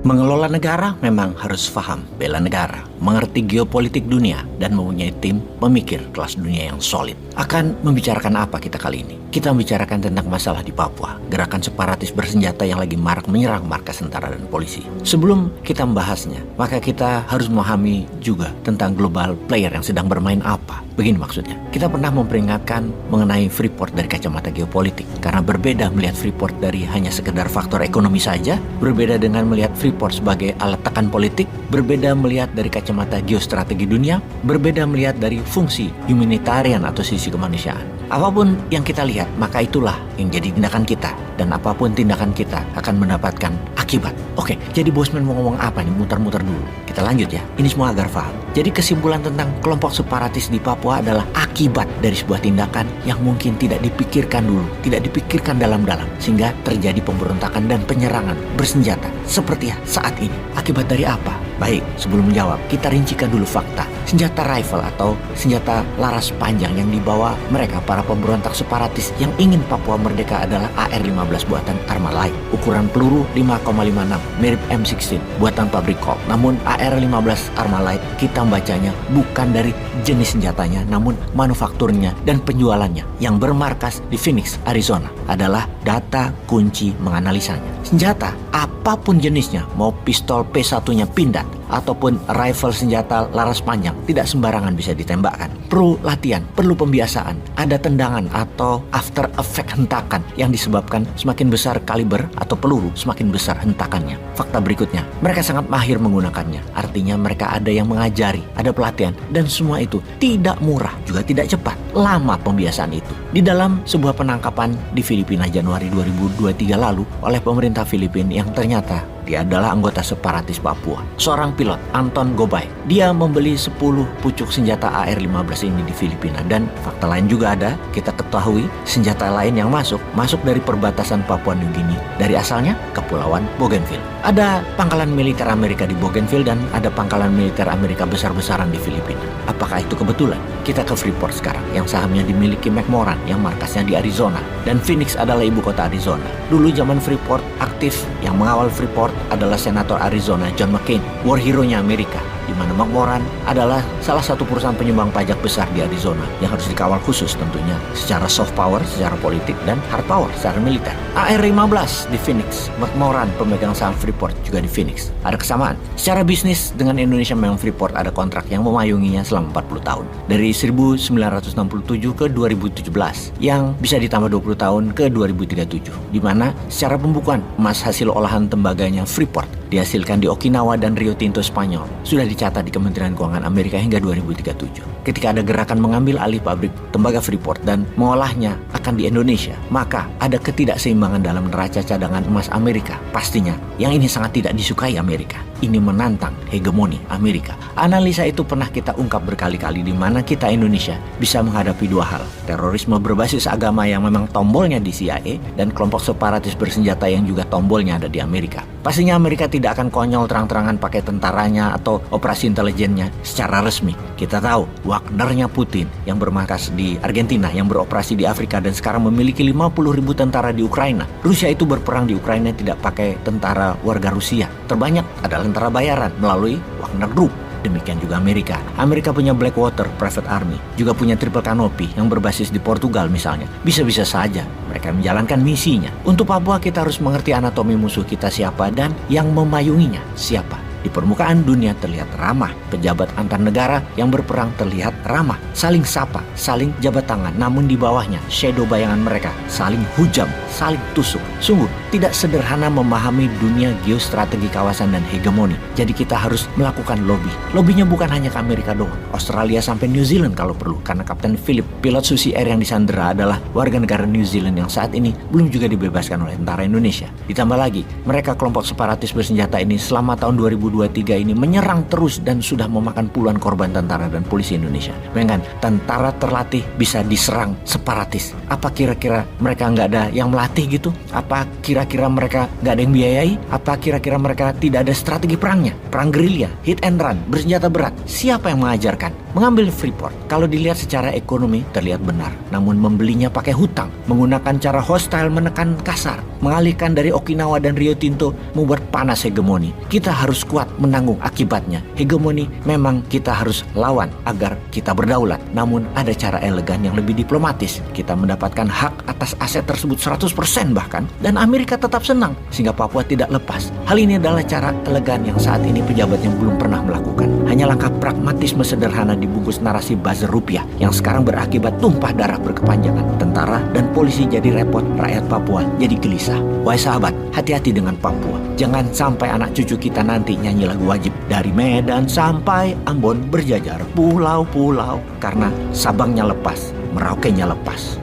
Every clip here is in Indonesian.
Mengelola negara memang harus paham bela negara, mengerti geopolitik dunia, dan mempunyai tim pemikir kelas dunia yang solid. Akan membicarakan apa kita kali ini? Kita membicarakan tentang masalah di Papua, gerakan separatis bersenjata yang lagi marak menyerang markas tentara dan polisi. Sebelum kita membahasnya, maka kita harus memahami juga tentang global player yang sedang bermain apa. Begini maksudnya, kita pernah memperingatkan mengenai Freeport dari kacamata geopolitik, karena berbeda melihat Freeport dari hanya sekedar faktor ekonomi saja, berbeda dengan melihat Freeport sebagai alat tekan politik, berbeda melihat dari kacamata geostrategi dunia, berbeda melihat dari fungsi humanitarian atau sisi kemanusiaan. Apapun yang kita lihat, maka itulah yang jadi tindakan kita, dan apapun tindakan kita akan mendapatkan akibat. Oke, jadi Bosman mau ngomong apa nih? Muter-muter dulu. Kita lanjut ya, ini semua agar paham. Jadi kesimpulan tentang kelompok separatis di Papua adalah akibat dari sebuah tindakan yang mungkin tidak dipikirkan dulu, tidak dipikirkan dalam-dalam, sehingga terjadi pemberontakan dan penyerangan bersenjata seperti saat ini. Akibat dari apa? Baik, sebelum menjawab, kita rincikan dulu fakta. Senjata rifle atau senjata laras panjang yang dibawa mereka para pemberontak separatis yang ingin Papua merdeka adalah AR-15 buatan Armalite. Ukuran peluru 5,56, mirip M16 buatan pabrik Colt. Namun AR-15 Armalite kita membacanya bukan dari jenis senjatanya, namun manufakturnya dan penjualannya yang bermarkas di Phoenix, Arizona adalah data kunci menganalisanya. Senjata apapun jenisnya, mau pistol P1-nya pindad ataupun rifle senjata laras panjang, tidak sembarangan bisa ditembakkan. Perlu latihan, perlu pembiasaan, ada tendangan atau after effect hentakan yang disebabkan semakin besar kaliber atau peluru, semakin besar hentakannya. Fakta berikutnya, mereka sangat mahir menggunakannya. Artinya mereka ada yang mengajari, ada pelatihan, dan semua itu tidak murah, juga tidak cepat. Lama pembiasaan itu. Di dalam sebuah penangkapan di Filipina Januari 2023 lalu oleh pemerintah Filipina yang ternyata dia adalah anggota separatis Papua. Seorang pilot, Anton Gobay. Dia membeli 10 pucuk senjata AR-15 ini di Filipina. Dan fakta lain juga ada, kita ketahui senjata lain yang masuk dari perbatasan Papua New Guinea. Dari asalnya, Kepulauan Bougainville. Ada pangkalan militer Amerika di Bougainville dan ada pangkalan militer Amerika besar-besaran di Filipina. Apakah itu kebetulan? Kita ke Freeport sekarang, yang sahamnya dimiliki McMoran, yang markasnya di Arizona. Dan Phoenix adalah ibu kota Arizona. Dulu zaman Freeport aktif, yang mengawal Freeport adalah Senator Arizona John McCain, war hero-nya Amerika, di mana McMoran adalah salah satu perusahaan penyumbang pajak besar di Arizona yang harus dikawal khusus tentunya secara soft power, secara politik, dan hard power, secara militer. AR-15 di Phoenix, McMoran pemegang saham Freeport juga di Phoenix. Ada kesamaan. Secara bisnis dengan Indonesia memang Freeport ada kontrak yang memayunginya selama 40 tahun. Dari 1967 ke 2017 yang bisa ditambah 20 tahun ke 2037. Di mana secara pembukuan emas hasil olahan tembaganya Freeport dihasilkan di Okinawa dan Rio Tinto Spanyol sudah dicatat di Kementerian Keuangan Amerika hingga 2037. Ketika ada gerakan mengambil alih pabrik tembaga Freeport dan mengolahnya akan di Indonesia, maka ada ketidakseimbangan dalam neraca cadangan emas Amerika. Pastinya, yang ini sangat tidak disukai Amerika. Ini menantang hegemoni Amerika. Analisa itu pernah kita ungkap berkali-kali di mana kita Indonesia bisa menghadapi dua hal. Terorisme berbasis agama yang memang tombolnya di CIA dan kelompok separatis bersenjata yang juga tombolnya ada di Amerika. Pastinya Amerika tidak akan konyol terang-terangan pakai tentaranya atau operasi intelijennya secara resmi. Kita tahu Wagnernya Putin yang bermarkas di Argentina, yang beroperasi di Afrika dan sekarang memiliki 50.000 tentara di Ukraina. Rusia itu berperang di Ukraina tidak pakai tentara warga Rusia. Terbanyak adalah tentara bayaran melalui Wagner Group. Demikian juga Amerika. Amerika punya Blackwater Private Army, juga punya Triple Canopy yang berbasis di Portugal misalnya. Bisa-bisa saja mereka menjalankan misinya. Untuk Papua kita harus mengerti anatomi musuh kita siapa dan yang memayunginya siapa. Di permukaan dunia terlihat ramah, pejabat antar negara yang berperang terlihat ramah, saling sapa, saling jabat tangan, namun di bawahnya shadow bayangan mereka saling hujam, saling tusuk. Sungguh tidak sederhana memahami dunia geostrategi kawasan dan hegemoni. Jadi kita harus melakukan lobby. Lobbynya bukan hanya ke Amerika doang, Australia sampai New Zealand kalau perlu, karena Kapten Philip, pilot Susi Air yang disandera adalah warga negara New Zealand yang saat ini belum juga dibebaskan oleh tentara Indonesia. Ditambah lagi, mereka kelompok separatis bersenjata ini selama tahun 2023 ini menyerang terus dan sudah memakan puluhan korban tentara dan polisi Indonesia. Bayangkan, tentara terlatih bisa diserang separatis. Apa kira-kira mereka nggak ada yang melatih gitu? Apa kira-kira mereka nggak ada yang biayai? Apa kira-kira mereka tidak ada strategi perangnya? Perang gerilya, hit and run, bersenjata berat. Siapa yang mengajarkan? Mengambil Freeport, kalau dilihat secara ekonomi terlihat benar, namun membelinya pakai hutang, menggunakan cara hostile menekan kasar, mengalihkan dari Okinawa dan Rio Tinto membuat panas hegemoni. Kita harus kuat menanggung akibatnya. Hegemoni memang kita harus lawan agar kita berdaulat. Namun ada cara elegan yang lebih diplomatis. Kita mendapatkan hak atas aset tersebut 100% bahkan. Dan Amerika tetap senang sehingga Papua tidak lepas. Hal ini adalah cara elegan yang saat ini pejabat yang belum pernah melakukan. Hanya langkah pragmatisme sederhana dibungkus narasi buzzer rupiah yang sekarang berakibat tumpah darah berkepanjangan. Tentara dan polisi jadi repot, rakyat Papua jadi gelisah. Wahai sahabat, hati-hati dengan Papua. Jangan sampai anak cucu kita nanti nyanyi lagu wajib dari Medan sampai Ambon berjajar pulau-pulau karena Sabangnya lepas, Merauke-nya lepas.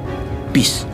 Peace.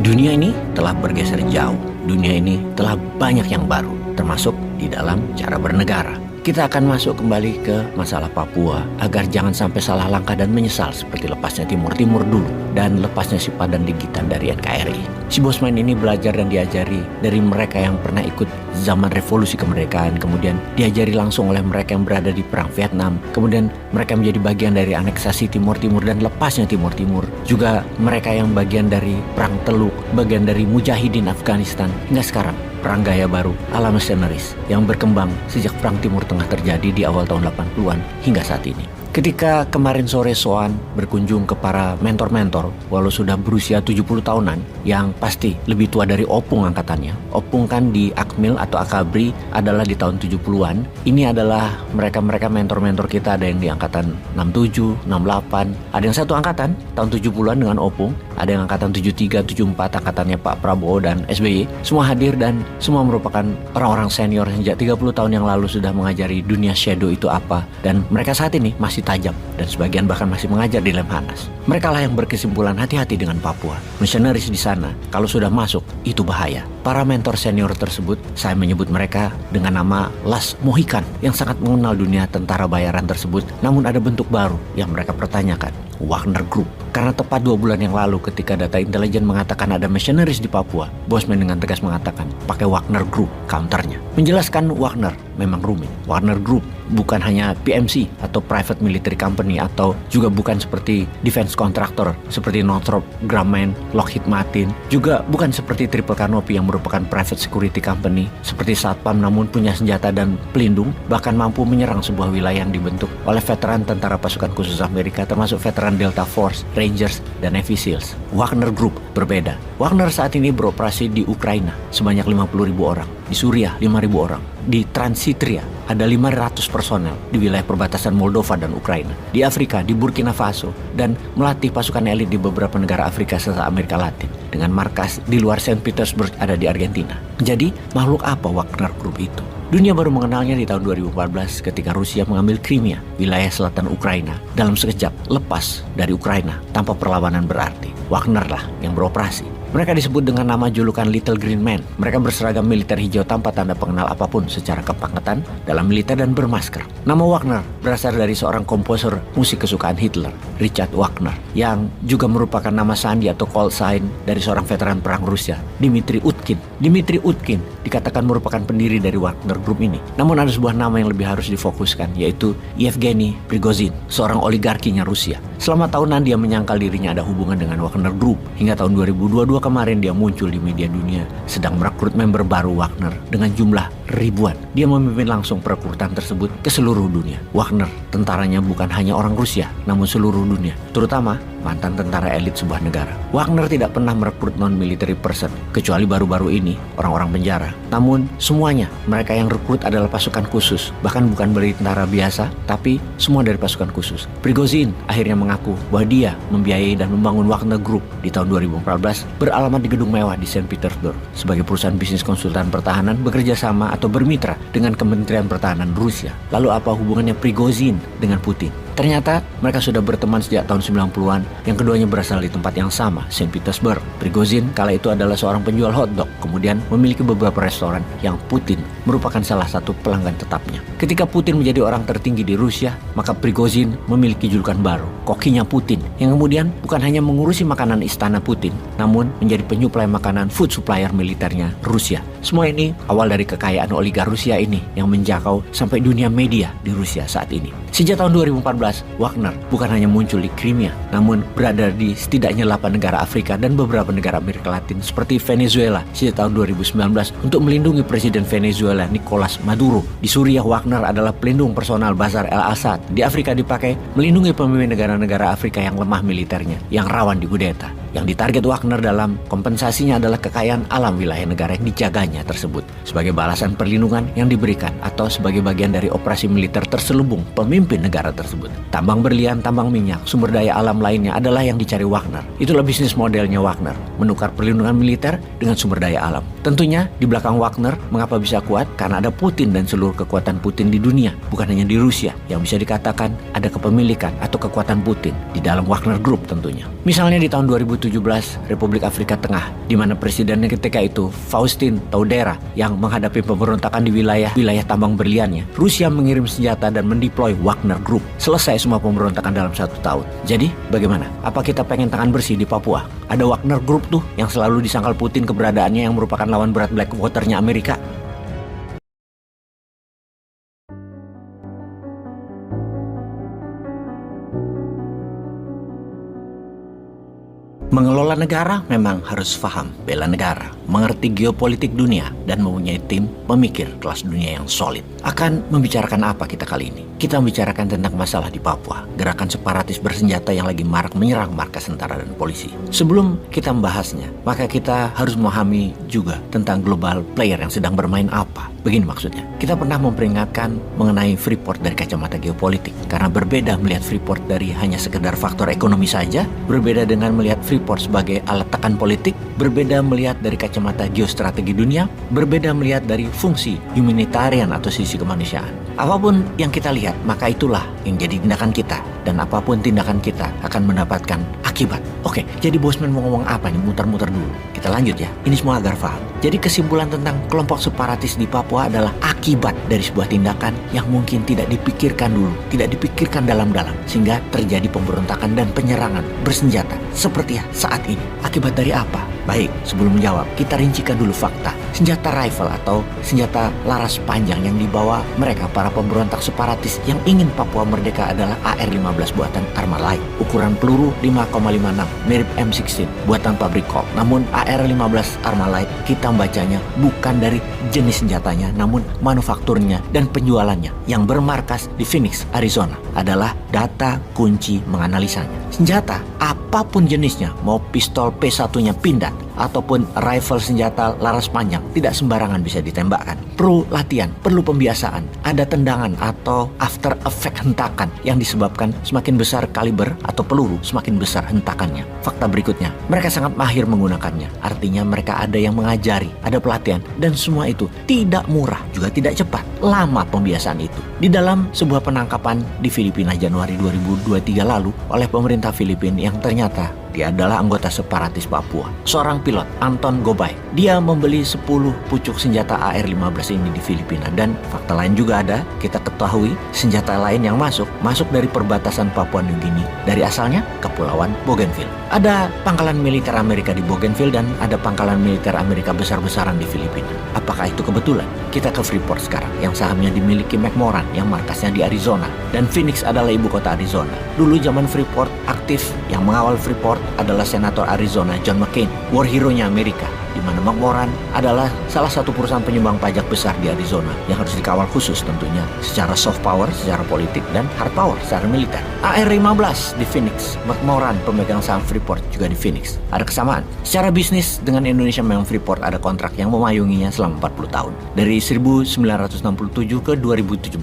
Dunia ini telah bergeser jauh. Dunia ini telah banyak yang baru, termasuk di dalam cara bernegara. Kita akan masuk kembali ke masalah Papua agar jangan sampai salah langkah dan menyesal seperti lepasnya Timur Timur dulu dan lepasnya si Padan Ligitan dari NKRI. Si Bosman ini belajar dan diajari dari mereka yang pernah ikut zaman revolusi kemerdekaan, kemudian diajari langsung oleh mereka yang berada di perang Vietnam, kemudian mereka menjadi bagian dari aneksasi Timur Timur dan lepasnya Timur Timur, juga mereka yang bagian dari perang Teluk, bagian dari Mujahidin Afghanistan, hingga sekarang perang gaya baru ala mercenaries yang berkembang sejak perang Timur Tengah terjadi di awal tahun 80-an hingga saat ini. Ketika kemarin sore Soan berkunjung ke para mentor-mentor walau sudah berusia 70 tahunan yang pasti lebih tua dari Opung angkatannya. Opung kan di Akmil atau Akabri adalah di tahun 70-an. Ini adalah mereka-mereka mentor-mentor kita, ada yang di angkatan 67, 68, ada yang satu angkatan tahun 70-an dengan Opung, ada yang angkatan 73, 74 angkatannya Pak Prabowo dan SBY. Semua hadir dan semua merupakan orang-orang senior sejak 30 tahun yang lalu sudah mengajari dunia shadow itu apa, dan mereka saat ini masih tajam dan sebagian bahkan masih mengajar di Lemhanas. Mereka lah yang berkesimpulan hati-hati dengan Papua. Missionaries di sana kalau sudah masuk itu bahaya. Para mentor senior tersebut, saya menyebut mereka dengan nama Las Mohican yang sangat mengenal dunia tentara bayaran tersebut, namun ada bentuk baru yang mereka pertanyakan, Wagner Group. Karena tepat 2 bulan yang lalu ketika data intelijen mengatakan ada missionaries di Papua, Bosman dengan tegas mengatakan pakai Wagner Group counternya. Menjelaskan Wagner memang rumit. Wagner Group bukan hanya PMC atau Private Military Company atau juga bukan seperti defense contractor seperti Northrop Grumman, Lockheed Martin, juga bukan seperti Triple Canopy yang merupakan private security company seperti Satpam, namun punya senjata dan pelindung, bahkan mampu menyerang sebuah wilayah yang dibentuk oleh veteran tentara pasukan khusus Amerika termasuk veteran Delta Force, Rangers, dan Navy Seals. Wagner Group berbeda. Wagner saat ini beroperasi di Ukraina sebanyak 50.000 orang, di Suriah 5.000 orang, di Transnistria ada 500 personel di wilayah perbatasan Moldova dan Ukraina, di Afrika, di Burkina Faso, dan melatih pasukan elit di beberapa negara Afrika serta Amerika Latin, dengan markas di luar Saint Petersburg ada di Argentina. Jadi, makhluk apa Wagner Group itu? Dunia baru mengenalnya di tahun 2014 ketika Rusia mengambil Crimea, wilayah selatan Ukraina, dalam sekejap lepas dari Ukraina tanpa perlawanan berarti. Wagner lah yang beroperasi. Mereka disebut dengan nama julukan Little Green Man. Mereka berseragam militer hijau tanpa tanda pengenal apapun secara kepangkatan dalam militer dan bermasker. Nama Wagner berasal dari seorang komposer musik kesukaan Hitler, Richard Wagner, yang juga merupakan nama sandi atau call sign dari seorang veteran perang Rusia, Dmitry Utkin. Dmitry Utkin dikatakan merupakan pendiri dari Wagner Group ini. Namun ada sebuah nama yang lebih harus difokuskan, yaitu Yevgeny Prigozhin, seorang oligarkinya Rusia. Selama tahunan dia menyangkal dirinya ada hubungan dengan Wagner Group, hingga tahun 2022 kemarin dia muncul di media dunia sedang merekrut member baru Wagner dengan jumlah ribuan. Dia memimpin langsung perekrutan tersebut ke seluruh dunia. Wagner tentaranya bukan hanya orang Rusia, namun seluruh dunia, terutama mantan tentara elit sebuah negara. Wagner tidak pernah merekrut non-military person, kecuali baru-baru ini orang-orang penjara. Namun semuanya mereka yang rekrut adalah pasukan khusus, bahkan bukan dari tentara biasa, tapi semua dari pasukan khusus. Prigozhin akhirnya mengaku bahwa dia membiayai dan membangun Wagner Group di tahun 2014 beralamat di gedung mewah di Saint Petersburg sebagai perusahaan bisnis konsultan pertahanan bekerja sama atau bermitra dengan Kementerian Pertahanan Rusia. Lalu apa hubungannya Prigozhin dengan Putin? Ternyata mereka sudah berteman sejak tahun 90-an yang keduanya berasal di tempat yang sama, Saint Petersburg. Prigozhin kala itu adalah seorang penjual hotdog, kemudian memiliki beberapa restoran yang Putin merupakan salah satu pelanggan tetapnya. Ketika Putin menjadi orang tertinggi di Rusia, maka Prigozhin memiliki julukan baru, kokinya Putin, yang kemudian bukan hanya mengurusi makanan istana Putin, namun menjadi penyuplai makanan food supplier militernya Rusia. Semua ini awal dari kekayaan oligar Rusia ini yang menjangkau sampai dunia media di Rusia saat ini. Sejak tahun 2014 Wagner bukan hanya muncul di Crimea, namun berada di setidaknya 8 negara Afrika dan beberapa negara Amerika Latin seperti Venezuela sejak tahun 2019 untuk melindungi Presiden Venezuela Nicolas Maduro. Di Suriah, Wagner adalah pelindung personal Bashar al-Assad. Di Afrika dipakai melindungi pemimpin negara-negara Afrika yang lemah militernya, yang rawan dikudeta. Yang ditarget Wagner dalam kompensasinya adalah kekayaan alam wilayah negara yang dijaganya tersebut sebagai balasan perlindungan yang diberikan atau sebagai bagian dari operasi militer terselubung pemimpin negara tersebut. Tambang berlian, tambang minyak, sumber daya alam lainnya adalah yang dicari Wagner. Itulah bisnis modelnya Wagner, menukar perlindungan militer dengan sumber daya alam. Tentunya di belakang Wagner mengapa bisa kuat? Karena ada Putin dan seluruh kekuatan Putin di dunia, bukan hanya di Rusia, yang bisa dikatakan ada kepemilikan atau kekuatan Putin di dalam Wagner Group tentunya. Misalnya di tahun 2017 Republik Afrika Tengah, di mana presidennya ketika itu Faustin Touadera yang menghadapi pemberontakan di wilayah tambang berliannya, Rusia mengirim senjata dan mendeploy Wagner Group. Selesai semua pemberontakan dalam 1 tahun. Jadi bagaimana? Apa kita pengen tangan bersih di Papua? Ada Wagner Group tuh yang selalu disangkal Putin keberadaannya yang merupakan lawan berat Blackwater-nya Amerika. Mengelola negara memang harus paham bela negara, mengerti geopolitik dunia, dan mempunyai tim pemikir kelas dunia yang solid. Akan membicarakan apa kita kali ini? Kita membicarakan tentang masalah di Papua, gerakan separatis bersenjata yang lagi marak menyerang markas tentara dan polisi. Sebelum kita membahasnya, maka kita harus memahami juga tentang global player yang sedang bermain apa. Begini maksudnya, kita pernah memperingatkan mengenai Freeport dari kacamata geopolitik, karena berbeda melihat Freeport dari hanya sekedar faktor ekonomi saja, berbeda dengan melihat Freeport sebagai alat tekan politik, berbeda melihat dari kacamata geostrategi dunia, berbeda melihat dari fungsi humanitarian atau sisi kemanusiaan. Apapun yang kita lihat, maka itulah yang jadi tindakan kita, dan apapun tindakan kita akan mendapatkan akibat. Oke, jadi Bosman mau ngomong apa nih? Muter-muter dulu. Kita lanjut ya, ini semua agar paham. Jadi kesimpulan tentang kelompok separatis di Papua adalah akibat dari sebuah tindakan yang mungkin tidak dipikirkan dulu, tidak dipikirkan dalam-dalam, sehingga terjadi pemberontakan dan penyerangan bersenjata seperti saat ini. Akibat dari apa? Baik, sebelum menjawab, kita rincikan dulu fakta. Senjata rifle atau senjata laras panjang yang dibawa mereka para pemberontak separatis yang ingin Papua merdeka adalah AR-15 buatan Armalite. Ukuran peluru 5,56, mirip M16 buatan pabrik Colt. Namun AR-15 Armalite kita membacanya bukan dari jenis senjatanya, namun manufakturnya dan penjualannya yang bermarkas di Phoenix, Arizona adalah data kunci menganalisanya. Senjata apapun jenisnya, mau pistol P1-nya pindad ataupun rifle senjata laras panjang, tidak sembarangan bisa ditembakkan. Perlu latihan, perlu pembiasaan, ada tendangan atau after effect hentakan yang disebabkan semakin besar kaliber atau peluru, semakin besar hentakannya. Fakta berikutnya, mereka sangat mahir menggunakannya. Artinya mereka ada yang mengajari, ada pelatihan, dan semua itu tidak murah, juga tidak cepat. Lama pembiasaan itu. Di dalam sebuah penangkapan di Filipina Januari 2023 lalu oleh pemerintah Filipina yang ternyata dia adalah anggota separatis Papua. Seorang pilot, Anton Gobay. Dia membeli 10 pucuk senjata AR-15 ini di Filipina. Dan fakta lain juga ada, kita ketahui senjata lain yang masuk dari perbatasan Papua New Guinea. Dari asalnya, Kepulauan Bougainville. Ada pangkalan militer Amerika di Bougainville dan ada pangkalan militer Amerika besar-besaran di Filipina. Apakah itu kebetulan? Kita ke Freeport sekarang, yang sahamnya dimiliki McMoran, yang markasnya di Arizona. Dan Phoenix adalah ibu kota Arizona. Dulu zaman Freeport aktif, yang mengawal Freeport adalah Senator Arizona John McCain, war hero-nya Amerika, di mana McMoran adalah salah satu perusahaan penyumbang pajak besar di Arizona yang harus dikawal khusus tentunya secara soft power, secara politik, dan hard power secara militer. AR-15 di Phoenix, McMoran pemegang saham Freeport juga di Phoenix. Ada kesamaan. Secara bisnis dengan Indonesia memang Freeport ada kontrak yang memayunginya selama 40 tahun. Dari 1967 ke 2017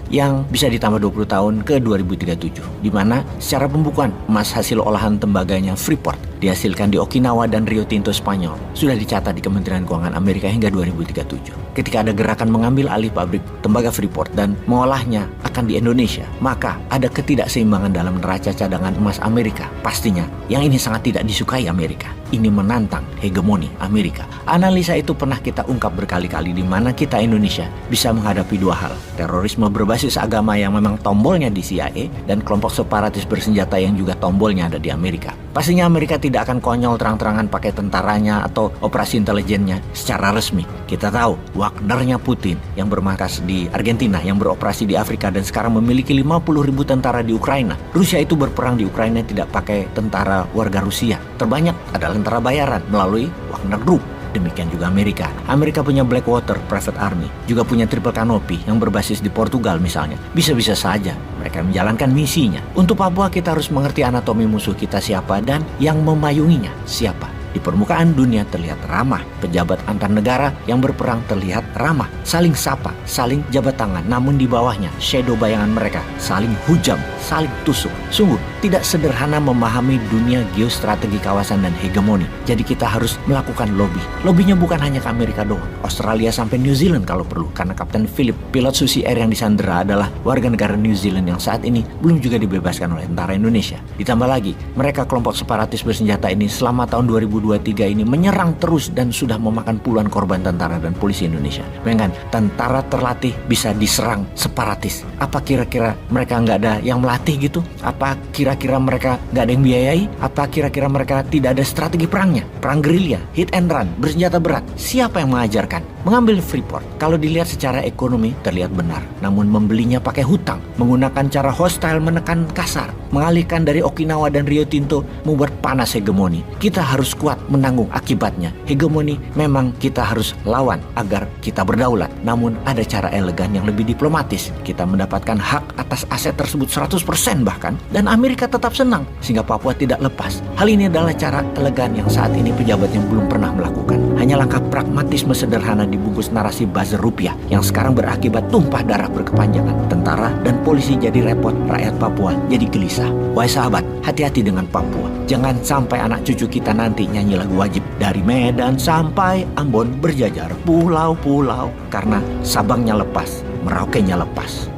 yang bisa ditambah 20 tahun ke 2037. Di mana secara pembukuan emas hasil olahan tembaganya Freeport dihasilkan di Okinawa dan Rio Tinto Spanyol sudah dicatat di Kementerian Keuangan Amerika hingga 2037. Ketika ada gerakan mengambil alih pabrik tembaga Freeport dan mengolahnya akan di Indonesia, maka ada ketidakseimbangan dalam neraca cadangan emas Amerika. Pastinya, yang ini sangat tidak disukai Amerika. ini menantang hegemoni Amerika. Analisa itu pernah kita ungkap berkali-kali di mana kita Indonesia bisa menghadapi dua hal. Terorisme berbasis agama yang memang tombolnya di CIA dan kelompok separatis bersenjata yang juga tombolnya ada di Amerika. Pastinya Amerika tidak akan konyol terang-terangan pakai tentaranya atau operasi intelijennya secara resmi. Kita tahu Wagnernya Putin yang bermarkas di Argentina, yang beroperasi di Afrika dan sekarang memiliki 50.000 tentara di Ukraina. Rusia itu berperang di Ukraina tidak pakai tentara warga Rusia. Terbanyak adalah tentara bayaran melalui Wagner Group. Demikian juga Amerika. Amerika punya Blackwater Private Army, juga punya Triple Canopy yang berbasis di Portugal misalnya. Bisa-bisa saja mereka menjalankan misinya. Untuk Papua kita harus mengerti anatomi musuh kita siapa dan yang memayunginya siapa. Di permukaan dunia terlihat ramah, pejabat antar negara yang berperang terlihat ramah, saling sapa, saling jabat tangan, namun di bawahnya shadow bayangan mereka saling hujam, saling tusuk. Sungguh tidak sederhana memahami dunia geostrategi kawasan dan hegemoni. Jadi kita harus melakukan lobby. Lobbynya bukan hanya ke Amerika doang, Australia sampai New Zealand kalau perlu, karena Kapten Philip, pilot Susi Air yang disandera adalah warga negara New Zealand yang saat ini belum juga dibebaskan oleh tentara Indonesia. Ditambah lagi, mereka kelompok separatis bersenjata ini selama tahun 2023 ini menyerang terus dan sudah memakan puluhan korban tentara dan polisi Indonesia. Bayangkan, tentara terlatih bisa diserang separatis. Apa kira-kira mereka nggak ada yang melatih gitu? Apa kira-kira mereka nggak ada yang biayai? Apa kira-kira mereka tidak ada strategi perangnya? Perang gerilya, hit and run, bersenjata berat. Siapa yang mengajarkan? Mengambil Freeport, kalau dilihat secara ekonomi terlihat benar. Namun membelinya pakai hutang, menggunakan cara hostile menekan kasar, mengalihkan dari Okinawa dan Rio Tinto, membuat panas hegemoni. Kita harus kuat menanggung akibatnya. Hegemoni memang kita harus lawan agar kita berdaulat. Namun ada cara elegan yang lebih diplomatis. Kita mendapatkan hak atas aset tersebut 100% bahkan. Dan Amerika tetap senang sehingga Papua tidak lepas. Hal ini adalah cara elegan yang saat ini pejabat yang belum pernah melakukan. Hanya langkah pragmatisme sederhana dibungkus narasi buzzer rupiah yang sekarang berakibat tumpah darah berkepanjangan. Tentara dan polisi jadi repot, rakyat Papua jadi gelisah. Wahai sahabat, hati-hati dengan Papua. Jangan sampai anak cucu kita nanti nyanyi lagu wajib dari Medan sampai Ambon berjajar pulau-pulau karena Sabangnya lepas, Merauke-nya lepas.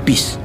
Peace.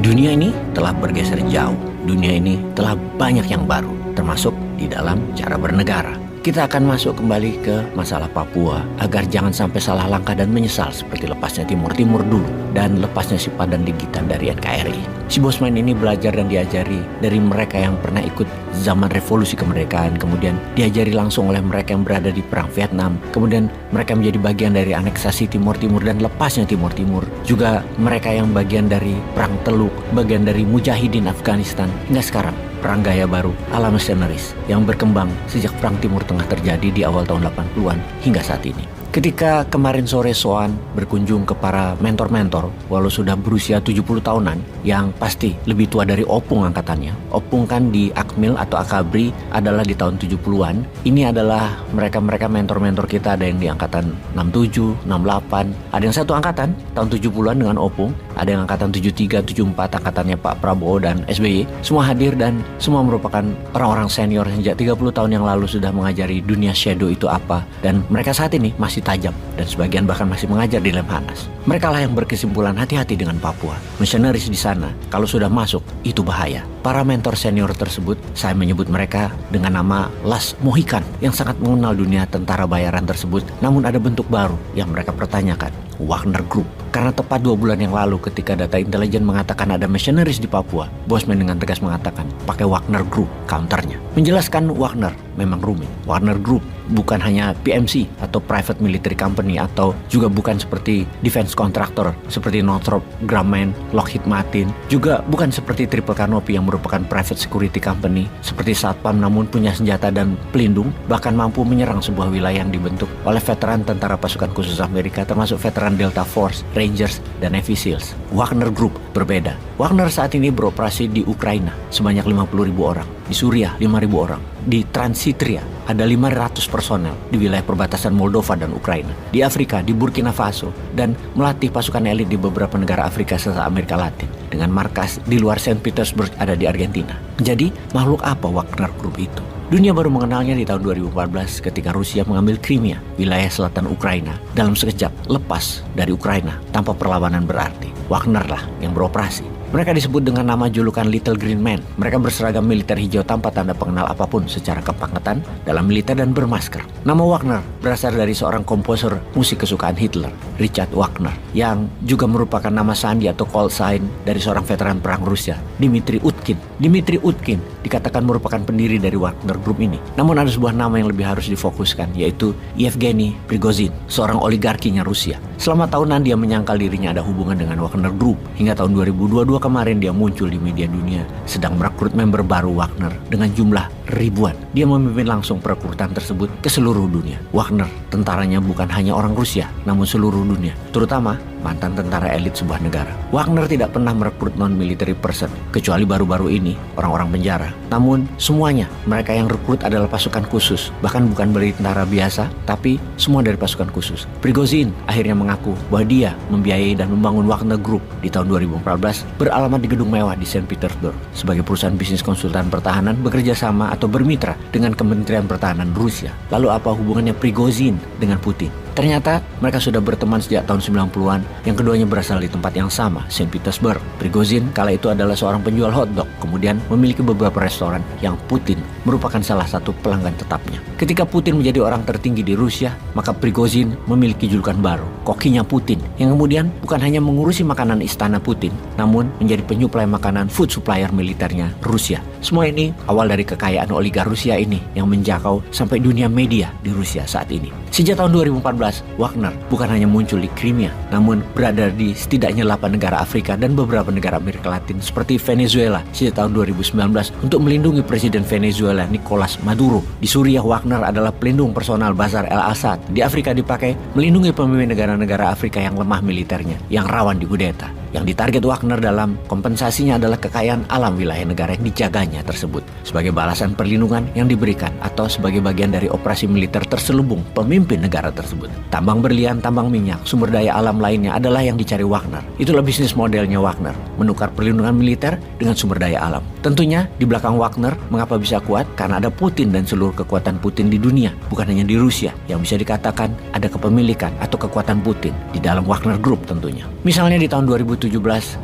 Dunia ini telah bergeser jauh. Dunia ini telah banyak yang baru, termasuk di dalam cara bernegara. Kita akan masuk kembali ke masalah Papua agar jangan sampai salah langkah dan menyesal seperti lepasnya Timur Timur dulu dan lepasnya si Padan Digitan dari NKRI. Si Bosman ini belajar dan diajari dari mereka yang pernah ikut zaman revolusi kemerdekaan, kemudian diajari langsung oleh mereka yang berada di perang Vietnam, kemudian mereka menjadi bagian dari aneksasi Timur Timur dan lepasnya Timur Timur, juga mereka yang bagian dari perang Teluk, bagian dari Mujahidin Afghanistan, hingga sekarang perang gaya baru ala mercenaries yang berkembang sejak perang Timur Tengah terjadi di awal tahun 80-an hingga saat ini. Ketika kemarin sore Soan berkunjung ke para mentor-mentor, walau sudah berusia 70 tahunan, yang pasti lebih tua dari Opung angkatannya. Opung kan di Akmil atau Akabri adalah di tahun 70-an. Ini adalah mereka-mereka mentor-mentor kita, ada yang di angkatan 67, 68, ada yang satu angkatan tahun 70-an dengan Opung, ada yang angkatan 73, 74, angkatannya Pak Prabowo dan SBY. Semua hadir dan semua merupakan orang-orang senior sejak 30 tahun yang lalu sudah mengajari dunia shadow itu apa, dan mereka saat ini masih tajam dan sebagian bahkan masih mengajar di Lemhanas. Mereka lah yang berkesimpulan hati-hati dengan Papua. Misionaris di sana kalau sudah masuk itu bahaya. Para mentor senior tersebut, saya menyebut mereka dengan nama Las Mohican yang sangat mengenal dunia tentara bayaran tersebut. Namun ada bentuk baru yang mereka pertanyakan, Wagner Group. Karena tepat 2 bulan yang lalu ketika data intelijen mengatakan ada mercenaries di Papua, Bosman dengan tegas mengatakan pakai Wagner Group counternya. Menjelaskan Wagner memang rumit. Wagner Group bukan hanya PMC atau Private Military Company atau juga bukan seperti defense contractor seperti Northrop Grumman, Lockheed Martin, juga bukan seperti Triple Canopy yang merupakan private security company seperti Satpam, namun punya senjata dan pelindung, bahkan mampu menyerang sebuah wilayah yang dibentuk oleh veteran tentara pasukan khusus Amerika termasuk veteran Delta Force, Rangers, dan Navy Seals. Wagner Group berbeda. Wagner saat ini beroperasi di Ukraina sebanyak 50.000 orang, di Suriah 5.000 orang, di Transnistria ada 500 personel di wilayah perbatasan Moldova dan Ukraina, di Afrika, di Burkina Faso, dan melatih pasukan elit di beberapa negara Afrika serta Amerika Latin, dengan markas di luar Saint Petersburg ada di Argentina. Jadi, makhluk apa Wagner Group itu? Dunia baru mengenalnya di tahun 2014 ketika Rusia mengambil Crimea, wilayah selatan Ukraina, dalam sekejap lepas dari Ukraina tanpa perlawanan berarti. Wagner lah yang beroperasi. Mereka disebut dengan nama julukan Little Green Man. Mereka berseragam militer hijau tanpa tanda pengenal apapun secara kepangkatan dalam militer dan bermasker. Nama Wagner berasal dari seorang komposer musik kesukaan Hitler, Richard Wagner, yang juga merupakan nama sandi atau call sign dari seorang veteran perang Rusia, Dmitry Utkin. Dmitry Utkin dikatakan merupakan pendiri dari Wagner Group ini. Namun ada sebuah nama yang lebih harus difokuskan, yaitu Yevgeny Prigozhin, seorang oligarkinya Rusia. Selama tahunan dia menyangkal dirinya ada hubungan dengan Wagner Group. Hingga tahun 2022 kemarin dia muncul di media dunia sedang merekrut member baru Wagner dengan jumlah ribuan. Dia memimpin langsung perekrutan tersebut ke seluruh dunia. Wagner, tentaranya bukan hanya orang Rusia, namun seluruh dunia, terutama mantan tentara elit sebuah negara. Wagner tidak pernah merekrut non-military person, kecuali baru-baru ini orang-orang penjara. Namun semuanya mereka yang rekrut adalah pasukan khusus, bahkan bukan dari tentara biasa, tapi semua dari pasukan khusus. Prigozhin akhirnya mengaku bahwa dia membiayai dan membangun Wagner Group di tahun 2014 beralamat di gedung mewah di Saint Petersburg sebagai perusahaan bisnis konsultan pertahanan bekerja sama atau bermitra dengan Kementerian Pertahanan Rusia. Lalu apa hubungannya Prigozhin dengan Putin? Ternyata mereka sudah berteman sejak tahun 90-an yang keduanya berasal di tempat yang sama, Saint Petersburg. Prigozhin kala itu adalah seorang penjual hotdog, kemudian memiliki beberapa restoran yang Putin merupakan salah satu pelanggan tetapnya. Ketika Putin menjadi orang tertinggi di Rusia, maka Prigozhin memiliki julukan baru, kokinya Putin, yang kemudian bukan hanya mengurusi makanan istana Putin, namun menjadi penyuplai makanan food supplier militernya Rusia. Semua ini awal dari kekayaan oligar Rusia ini yang menjangkau sampai dunia media di Rusia saat ini. Sejak tahun 2014, Wagner bukan hanya muncul di Crimea, namun berada di setidaknya 8 negara Afrika dan beberapa negara Amerika Latin seperti Venezuela sejak tahun 2019 untuk melindungi Presiden Venezuela Nicolas Maduro. Di Suriah, Wagner adalah pelindung personal Bashar al-Assad. Di Afrika dipakai melindungi pemimpin negara-negara Afrika yang lemah militernya, yang rawan dikudeta. Yang ditarget Wagner dalam kompensasinya adalah kekayaan alam wilayah negara yang dijaganya tersebut sebagai balasan perlindungan yang diberikan atau sebagai bagian dari operasi militer terselubung pemimpin negara tersebut. Tambang berlian, tambang minyak, sumber daya alam lainnya adalah yang dicari Wagner. Itulah bisnis modelnya Wagner, menukar perlindungan militer dengan sumber daya alam. Tentunya di belakang Wagner mengapa bisa kuat? Karena ada Putin dan seluruh kekuatan Putin di dunia, bukan hanya di Rusia, yang bisa dikatakan ada kepemilikan atau kekuatan Putin di dalam Wagner Group tentunya. Misalnya di tahun 2017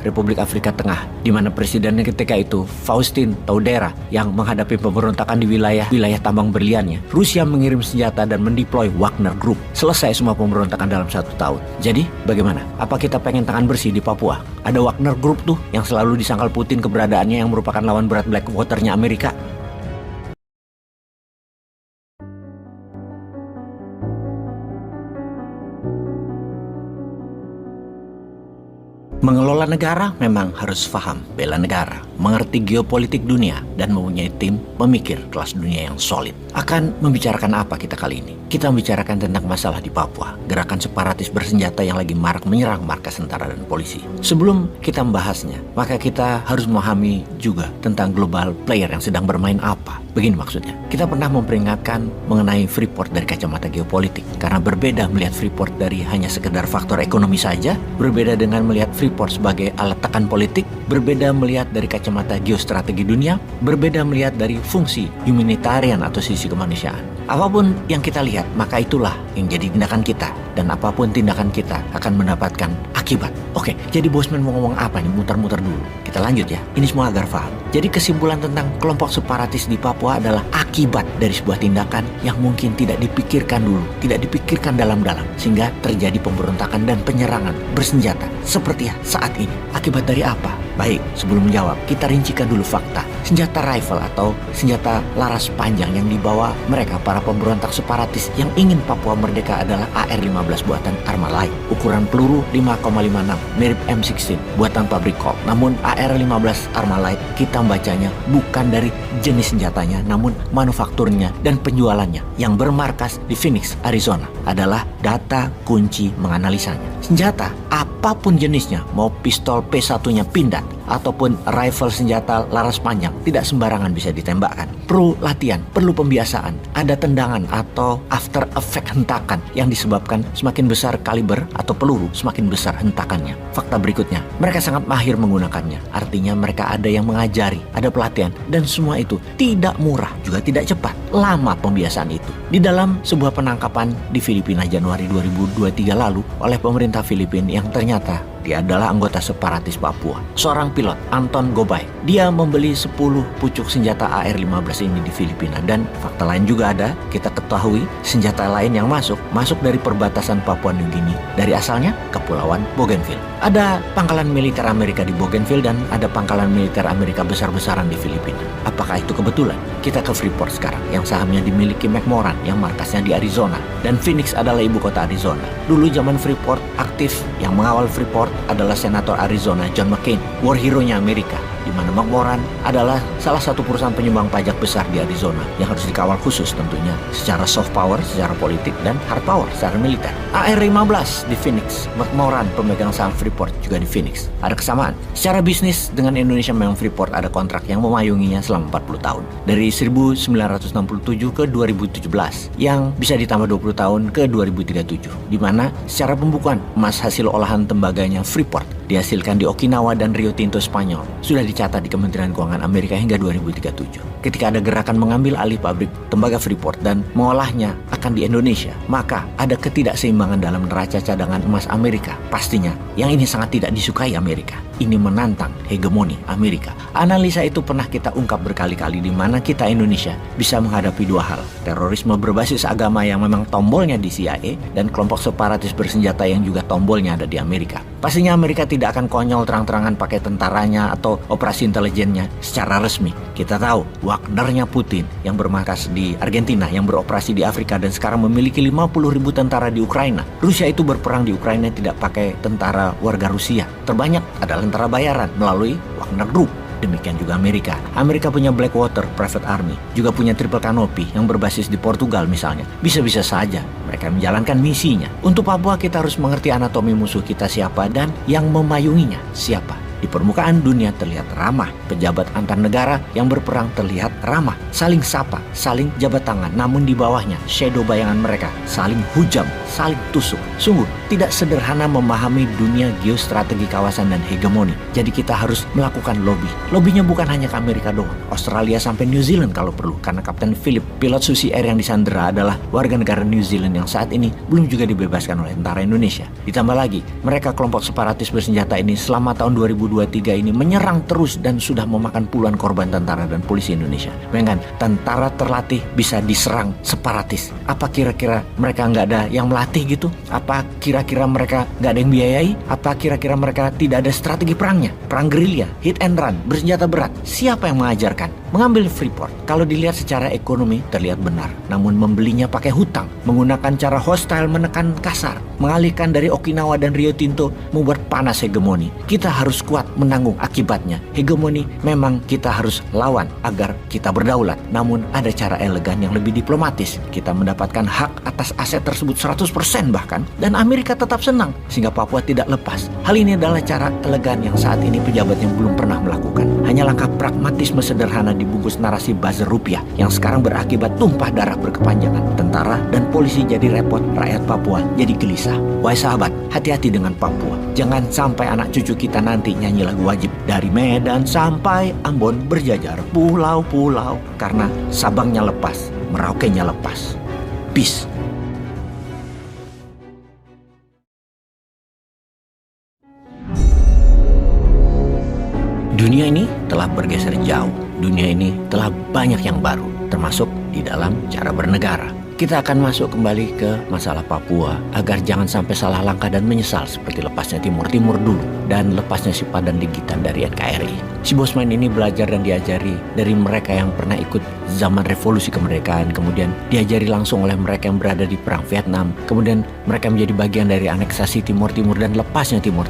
Republik Afrika Tengah, di mana presidennya ketika itu Faustin Todera yang menghadapi pemberontakan di wilayah tambang berliannya, Rusia mengirim senjata dan mendeploy Wagner Group. Selesai semua pemberontakan dalam 1 tahun. Jadi bagaimana? Apa kita pengen tangan bersih di Papua? Ada Wagner Group tuh yang selalu disangkal Putin keberadaannya yang merupakan lawan berat Blackwater-nya Amerika. Mengelola negara memang harus paham bela negara, mengerti geopolitik dunia, dan mempunyai tim pemikir kelas dunia yang solid. Akan membicarakan apa kita kali ini? Kita membicarakan tentang masalah di Papua, gerakan separatis bersenjata yang lagi marak menyerang markas tentara dan polisi. Sebelum kita membahasnya, maka kita harus memahami juga tentang global player yang sedang bermain apa. Begini maksudnya, kita pernah memperingatkan mengenai Freeport dari kacamata geopolitik, karena berbeda melihat Freeport dari hanya sekedar faktor ekonomi saja, berbeda dengan melihat Freeport sebagai alat tekan politik, berbeda melihat dari kacamata geostrategi dunia, berbeda melihat dari fungsi humanitarian atau sisi kemanusiaan. Apapun yang kita lihat, maka itulah yang jadi tindakan kita, dan apapun tindakan kita akan mendapatkan akibat. Oke, jadi Bosman mau ngomong apa nih? Muter-muter dulu. Kita lanjut ya, ini semua agar paham. Jadi kesimpulan tentang kelompok separatis di Papua adalah akibat dari sebuah tindakan yang mungkin tidak dipikirkan dulu, tidak dipikirkan dalam-dalam, sehingga terjadi pemberontakan dan penyerangan bersenjata seperti saat ini. Akibat dari apa? Baik, sebelum menjawab, kita rincikan dulu fakta. Senjata rifle atau senjata laras panjang yang dibawa mereka para pemberontak separatis yang ingin Papua merdeka adalah AR-15 buatan Armalite. Ukuran peluru 5,56, mirip M16 buatan pabrik Colt. Namun AR-15 Armalite kita membacanya bukan dari jenis senjatanya, namun manufakturnya dan penjualannya yang bermarkas di Phoenix, Arizona adalah data kunci menganalisanya. Senjata apapun jenisnya, mau pistol P1-nya pindad ataupun rifle senjata laras panjang, tidak sembarangan bisa ditembakkan. perlu latihan, perlu pembiasaan. Ada tendangan atau after effect hentakan yang disebabkan semakin besar kaliber atau peluru, semakin besar hentakannya. Fakta berikutnya, mereka sangat mahir menggunakannya. Artinya mereka ada yang mengajari, ada pelatihan, dan semua itu tidak murah, juga tidak cepat. Lama pembiasaan itu. Di dalam sebuah penangkapan di Filipina Januari 2023 lalu oleh pemerintah Filipina yang ternyata dia adalah anggota separatis Papua. Seorang pilot, Anton Gobay. Dia membeli 10 pucuk senjata AR-15 ini di Filipina. Dan fakta lain juga ada, kita ketahui senjata lain yang masuk dari perbatasan Papua New Guinea. Dari asalnya, Kepulauan Bougainville. Ada pangkalan militer Amerika di Bougainville dan ada pangkalan militer Amerika besar-besaran di Filipina. Apakah itu kebetulan? Kita ke Freeport sekarang, yang sahamnya dimiliki McMoran, yang markasnya di Arizona. Dan Phoenix adalah ibu kota Arizona. Dulu zaman Freeport aktif, yang mengawal Freeport adalah Senator Arizona John McCain, war hero-nya Amerika, di mana McMoran adalah salah satu perusahaan penyumbang pajak besar di Arizona yang harus dikawal khusus tentunya secara soft power, secara politik, dan hard power, secara militer. AR-15 di Phoenix, McMoran pemegang saham Freeport juga di Phoenix. Ada kesamaan. Secara bisnis dengan Indonesia memang Freeport ada kontrak yang memayunginya selama 40 tahun. Dari 1967 ke 2017 yang bisa ditambah 20 tahun ke 2037. Di mana secara pembukuan emas hasil olahan tembaganya Freeport dihasilkan di Okinawa dan Rio Tinto Spanyol sudah dicatat di Kementerian Keuangan Amerika hingga 2037. Ketika ada gerakan mengambil alih pabrik tembaga Freeport dan mengolahnya akan di Indonesia, maka ada ketidakseimbangan dalam neraca cadangan emas Amerika. Pastinya, yang ini sangat tidak disukai Amerika. Ini menantang hegemoni Amerika. Analisa itu pernah kita ungkap berkali-kali di mana kita Indonesia bisa menghadapi dua hal. Terorisme berbasis agama yang memang tombolnya di CIA dan kelompok separatis bersenjata yang juga tombolnya ada di Amerika. Pastinya Amerika tidak akan konyol terang-terangan pakai tentaranya atau operasi intelijennya secara resmi. Kita tahu Wagnernya Putin yang bermarkas di Argentina, yang beroperasi di Afrika dan sekarang memiliki 50.000 tentara di Ukraina. Rusia itu berperang di Ukraina tidak pakai tentara warga Rusia. Terbanyak adalah tentara bayaran melalui Wagner Group. Demikian juga Amerika. Amerika punya Blackwater Private Army, juga punya Triple Canopy yang berbasis di Portugal misalnya. Bisa-bisa saja mereka menjalankan misinya. Untuk Papua kita harus mengerti anatomi musuh kita siapa dan yang memayunginya siapa. Di permukaan dunia terlihat ramah, pejabat antar negara yang berperang terlihat ramah, saling sapa, saling jabat tangan, namun di bawahnya shadow bayangan mereka saling hujam, saling tusuk. Sungguh tidak sederhana memahami dunia geostrategi kawasan dan hegemoni. Jadi kita harus melakukan lobby. Lobbynya bukan hanya ke Amerika doang, Australia sampai New Zealand kalau perlu, karena Kapten Philip, pilot Susi Air yang disandera adalah warga negara New Zealand yang saat ini belum juga dibebaskan oleh tentara Indonesia. Ditambah lagi, mereka kelompok separatis bersenjata ini selama tahun 2023 ini menyerang terus dan sudah memakan puluhan korban tentara dan polisi Indonesia. Bayangkan, tentara terlatih bisa diserang separatis. Apa kira-kira mereka nggak ada yang melatih gitu? Apa kira-kira mereka nggak ada yang biayai? Apa kira-kira mereka tidak ada strategi perangnya? Perang gerilya, hit and run, bersenjata berat. Siapa yang mengajarkan? Mengambil Freeport, kalau dilihat secara ekonomi terlihat benar. Namun membelinya pakai hutang, menggunakan cara hostile menekan kasar, mengalihkan dari Okinawa dan Rio Tinto, membuat panas hegemoni. Kita harus kuat menanggung akibatnya. Hegemoni memang kita harus lawan agar kita berdaulat. Namun ada cara elegan yang lebih diplomatis. Kita mendapatkan hak atas aset tersebut 100% bahkan. Dan Amerika tetap senang sehingga Papua tidak lepas. Hal ini adalah cara elegan yang saat ini pejabat yang belum pernah melakukan. Hanya langkah pragmatisme sederhana dibungkus narasi buzzer rupiah yang sekarang berakibat tumpah darah berkepanjangan. Tentara dan polisi jadi repot, rakyat Papua jadi gelisah. Wahai sahabat, hati-hati dengan Papua. Jangan sampai anak cucu kita nanti nyanyi lagu wajib dari Medan sampai Ambon berjajar pulau-pulau karena Sabangnya lepas, Merauke-nya lepas. Peace. Dunia ini telah bergeser jauh. Dunia ini telah banyak yang baru, termasuk di dalam cara bernegara. Kita akan masuk kembali ke masalah Papua agar jangan sampai salah langkah dan menyesal seperti lepasnya Timur dulu dan lepasnya si Padan Digitan dari NKRI. Si Bosman ini belajar dan diajari dari mereka yang pernah ikut zaman revolusi kemerdekaan, kemudian diajari langsung oleh mereka yang berada di perang Vietnam, kemudian mereka menjadi bagian dari aneksasi Timur dan lepasnya Timur.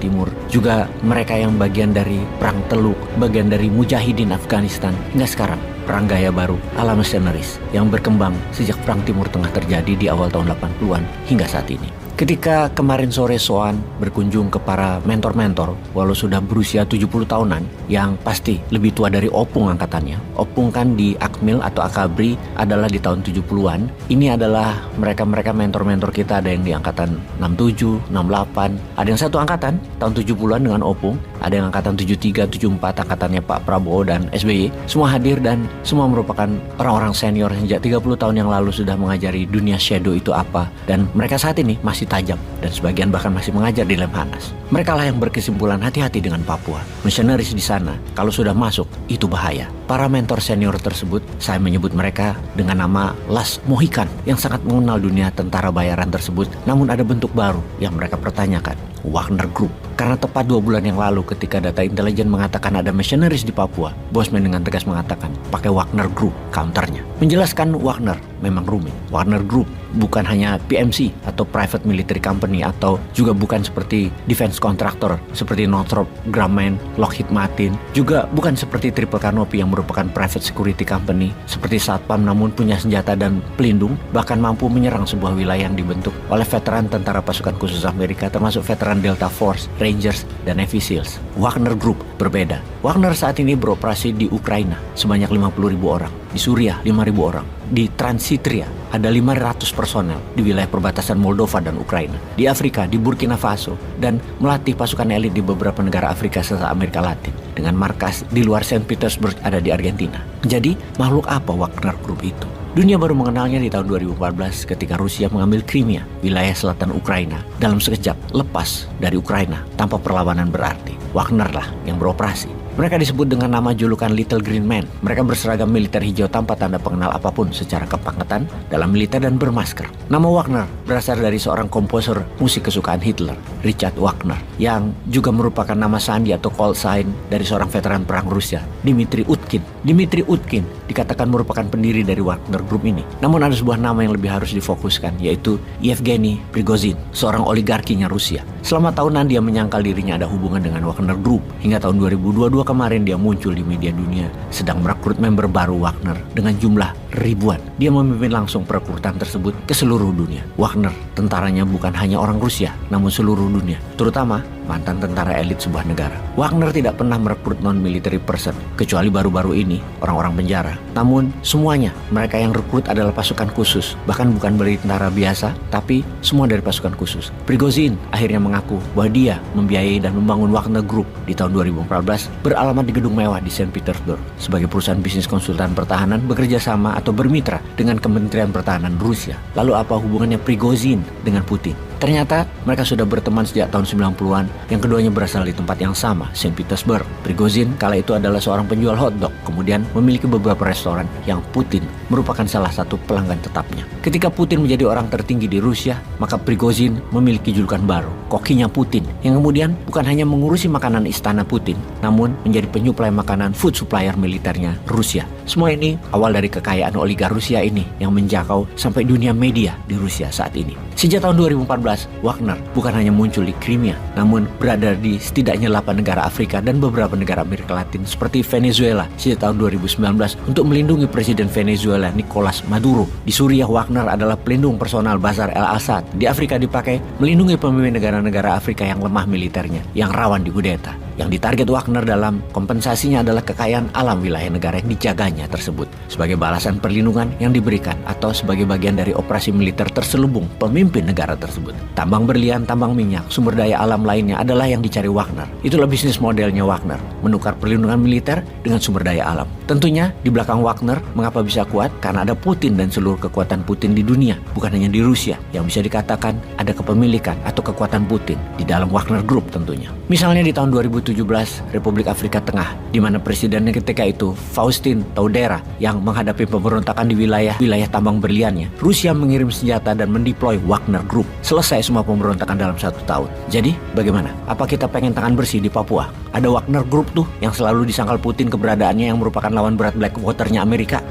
Juga mereka yang bagian dari perang Teluk, bagian dari Mujahidin Afghanistan, hingga sekarang perang gaya baru ala mercenaries yang berkembang sejak perang Timur Tengah terjadi di awal tahun 80-an hingga saat ini. Ketika kemarin sore Soan berkunjung ke para mentor-mentor, walau sudah berusia 70 tahunan, yang pasti lebih tua dari Opung angkatannya. Opung kan di Akmil atau Akabri adalah di tahun 70-an. Ini adalah mereka-mereka mentor-mentor kita, ada yang di angkatan 67, 68, ada yang satu angkatan tahun 70-an dengan Opung, ada yang angkatan 73, 74, angkatannya Pak Prabowo dan SBY. Semua hadir dan semua merupakan orang-orang senior sejak 30 tahun yang lalu sudah mengajari dunia shadow itu apa, dan mereka saat ini masih tajam dan sebagian bahkan masih mengajar di Lemhanas. Mereka lah yang berkesimpulan hati-hati dengan Papua. Misionaris di sana kalau sudah masuk itu bahaya. Para mentor senior tersebut, saya menyebut mereka dengan nama Las Mohican, yang sangat mengenal dunia tentara bayaran tersebut. Namun ada bentuk baru yang mereka pertanyakan, Wagner Group. Karena tepat 2 bulan yang lalu ketika data intelijen mengatakan ada misionaris di Papua, Bosman dengan tegas mengatakan pakai Wagner Group counternya. Menjelaskan Wagner memang rumit. Wagner Group bukan hanya PMC atau Private Military Company, atau juga bukan seperti defense contractor seperti Northrop Grumman, Lockheed Martin, juga bukan seperti Triple Canopy yang merupakan private security company seperti Satpam, namun punya senjata dan pelindung, bahkan mampu menyerang sebuah wilayah yang dibentuk oleh veteran tentara pasukan khusus Amerika termasuk veteran Delta Force, Rangers, dan Navy SEALs. Wagner Group berbeda. Wagner saat ini beroperasi di Ukraina sebanyak 50.000 orang, di Suriah 5.000 orang, di Transnistria ada 500 personel di wilayah perbatasan Moldova dan Ukraina, di Afrika, di Burkina Faso, dan melatih pasukan elit di beberapa negara Afrika serta Amerika Latin, dengan markas di luar Saint Petersburg ada di Argentina. Jadi, makhluk apa Wagner Group itu? Dunia baru mengenalnya di tahun 2014 ketika Rusia mengambil Crimea, wilayah selatan Ukraina, dalam sekejap lepas dari Ukraina tanpa perlawanan berarti. Wagner lah yang beroperasi. Mereka disebut dengan nama julukan Little Green Man. Mereka berseragam militer hijau tanpa tanda pengenal apapun secara kepangkatan dalam militer dan bermasker. Nama Wagner berasal dari seorang komposer musik kesukaan Hitler, Richard Wagner, yang juga merupakan nama sandi atau call sign dari seorang veteran perang Rusia, Dmitry Utkin. Dmitry Utkin dikatakan merupakan pendiri dari Wagner Group ini. Namun ada sebuah nama yang lebih harus difokuskan, yaitu Yevgeny Prigozhin, seorang oligarkinya Rusia. Selama tahunan dia menyangkal dirinya ada hubungan dengan Wagner Group. Hingga tahun 2022 kemarin dia muncul di media dunia sedang merekrut member baru Wagner dengan jumlah ribuan. Dia memimpin langsung perekrutan tersebut ke seluruh dunia. Wagner tentaranya bukan hanya orang Rusia, namun seluruh dunia, terutama mantan tentara elit sebuah negara. Wagner tidak pernah merekrut non-military person, kecuali baru-baru ini orang-orang penjara. Namun semuanya mereka yang rekrut adalah pasukan khusus, bahkan bukan dari tentara biasa, tapi semua dari pasukan khusus. Prigozhin akhirnya mengaku bahwa dia membiayai dan membangun Wagner Group di tahun 2014 beralamat di gedung mewah di Saint Petersburg sebagai perusahaan bisnis konsultan pertahanan bekerja sama atau bermitra dengan Kementerian Pertahanan Rusia. Lalu apa hubungannya Prigozhin dengan Putin? Ternyata mereka sudah berteman sejak tahun 90-an, yang keduanya berasal di tempat yang sama, Saint Petersburg. Prigozhin kala itu adalah seorang penjual hotdog, kemudian memiliki beberapa restoran yang Putin merupakan salah satu pelanggan tetapnya. Ketika Putin menjadi orang tertinggi di Rusia, maka Prigozhin memiliki julukan baru, kokinya Putin, yang kemudian bukan hanya mengurusi makanan istana Putin, namun menjadi penyuplai makanan food supplier militernya Rusia. Semua ini awal dari kekayaan oligark Rusia ini yang menjangkau sampai dunia media di Rusia saat ini. Sejak tahun 2014, Wagner bukan hanya muncul di Crimea, namun berada di setidaknya 8 negara Afrika dan beberapa negara Amerika Latin seperti Venezuela sejak tahun 2019 untuk melindungi Presiden Venezuela Nicolas Maduro. Di Suriah, Wagner adalah pelindung personal Bashar al-Assad. Di Afrika dipakai melindungi pemimpin negara-negara Afrika yang lemah militernya, yang rawan dikudeta. Yang ditarget Wagner dalam kompensasinya adalah kekayaan alam wilayah negara yang dijaganya tersebut sebagai balasan perlindungan yang diberikan atau sebagai bagian dari operasi militer terselubung pemimpin negara tersebut. Tambang berlian, tambang minyak, sumber daya alam lainnya adalah yang dicari Wagner. Itulah bisnis modelnya Wagner, menukar perlindungan militer dengan sumber daya alam. Tentunya di belakang Wagner mengapa bisa kuat? Karena ada Putin dan seluruh kekuatan Putin di dunia, bukan hanya di Rusia, yang bisa dikatakan ada kepemilikan atau kekuatan Putin di dalam Wagner Group tentunya. Misalnya di tahun 2017 Republik Afrika Tengah, di mana presidennya ketika itu Faustin Todera yang menghadapi pemberontakan di wilayah tambang berliannya, Rusia mengirim senjata dan mendeploy Wagner Group. Selesai semua pemberontakan dalam 1 tahun. Jadi bagaimana? Apa kita pengen tangan bersih di Papua? Ada Wagner Group tuh yang selalu disangkal Putin keberadaannya yang merupakan lawan berat Blackwater-nya Amerika.